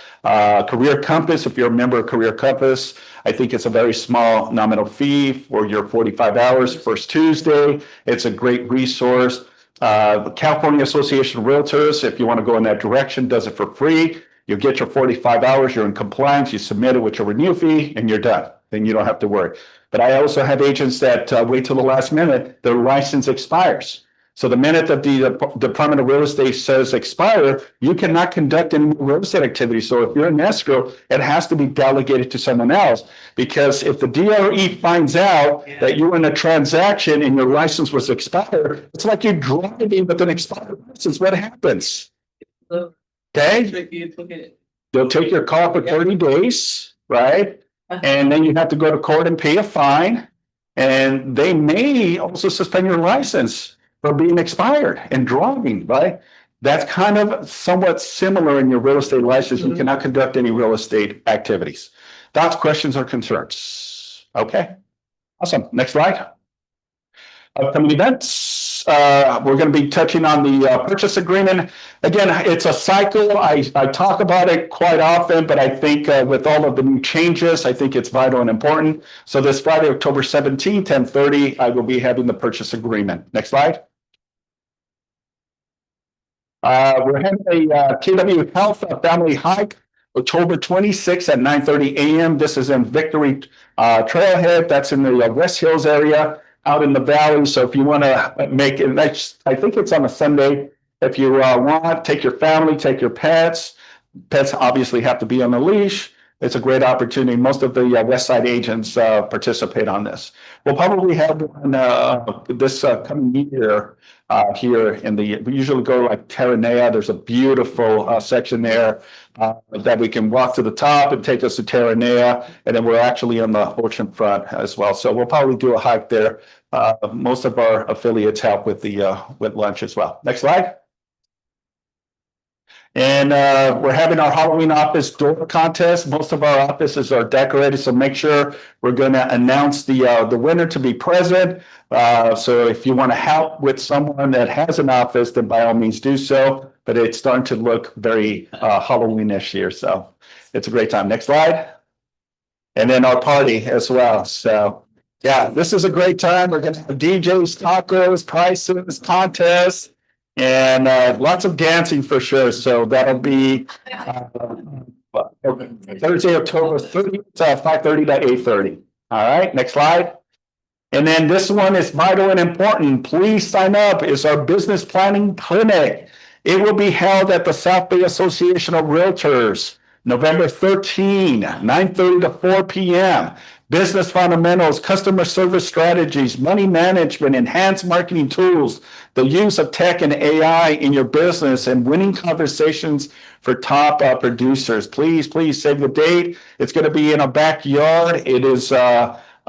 Career Compass, if you're a member of Career Compass, I think it's a very small nominal fee for your 45 hours, first Tuesday. It's a great resource. California Association of Realtors, if you want to go in that direction, does it for free. You get your 45 hours, you're in compliance, you submit it with your renewal fee, and you're done. Then you don't have to worry. But I also have agents that wait till the last minute, their license expires. So the minute that the Department of Real Estate says expire, you cannot conduct any real estate activity. So if you're in escrow, it has to be delegated to someone else. Because if the DRE finds out that you're in a transaction and your license was expired, it's like you're driving with an expired license. What happens? Okay? They'll take your car for 30 days, right? And then you have to go to court and pay a fine. And they may also suspend your license for being expired and driving, right? That's kind of somewhat similar in your real estate license. You cannot conduct any real estate activities. Thoughts, questions, or concerns? Okay, awesome. Next slide. Upcoming events. We're going to be touching on the purchase agreement. Again, it's a cycle. I talk about it quite often, but I think with all of the new changes, I think it's vital and important. So this Friday, October 17, 10:30, I will be having the purchase agreement. Next slide. We're having a KW Health Family Hike, October 26th at 9:30 a.m. This is in Victory Trailhead. That's in the West Hills area out in the valley. So if you want to make it, I think it's on a Sunday. If you want, take your family, take your pets. Pets obviously have to be on a leash. It's a great opportunity. Most of the West Side agents participate on this. We'll probably have one this coming year here we usually go like Terranea. There's a beautiful section there that we can walk to the top and take us to Terranea. And then we're actually on the ocean front as well. So we'll probably do a hike there. Most of our affiliates help with with lunch as well. Next slide. And we're having our Halloween office door contest. Most of our offices are decorated, so make sure we're going to announce the winner to be present. So if you want to help with someone that has an office, then by all means do so. But it's starting to look very Halloweenish here, so it's a great time. Next slide. And then our party as well. So yeah, this is a great time. We're going to have DJs, tacos, prices, contests. And lots of dancing for sure. So that'll be Thursday, October 30th, 5:30 to 8:30. All right, next slide. And then this one is vital and important. Please sign up. It's our business planning clinic. It will be held at the South Bay Association of Realtors, November 13, 9:30 to 4 p.m. Business fundamentals, customer service strategies, money management, enhanced marketing tools, the use of tech and AI in your business, and winning conversations for top producers. Please save the date. It's going to be in a backyard. It is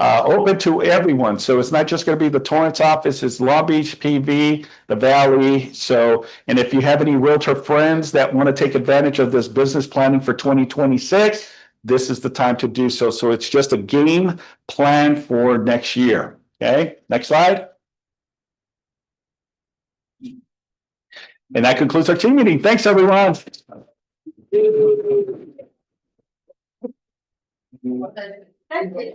open to everyone. So it's not just going to be the Torrance office, it's Long Beach, PV, the Valley. So, and if you have any realtor friends that want to take advantage of this business planning for 2026, this is the time to do so. So it's just a game plan for next year. Okay, next slide. And that concludes our team meeting. Thanks, everyone. Thank you.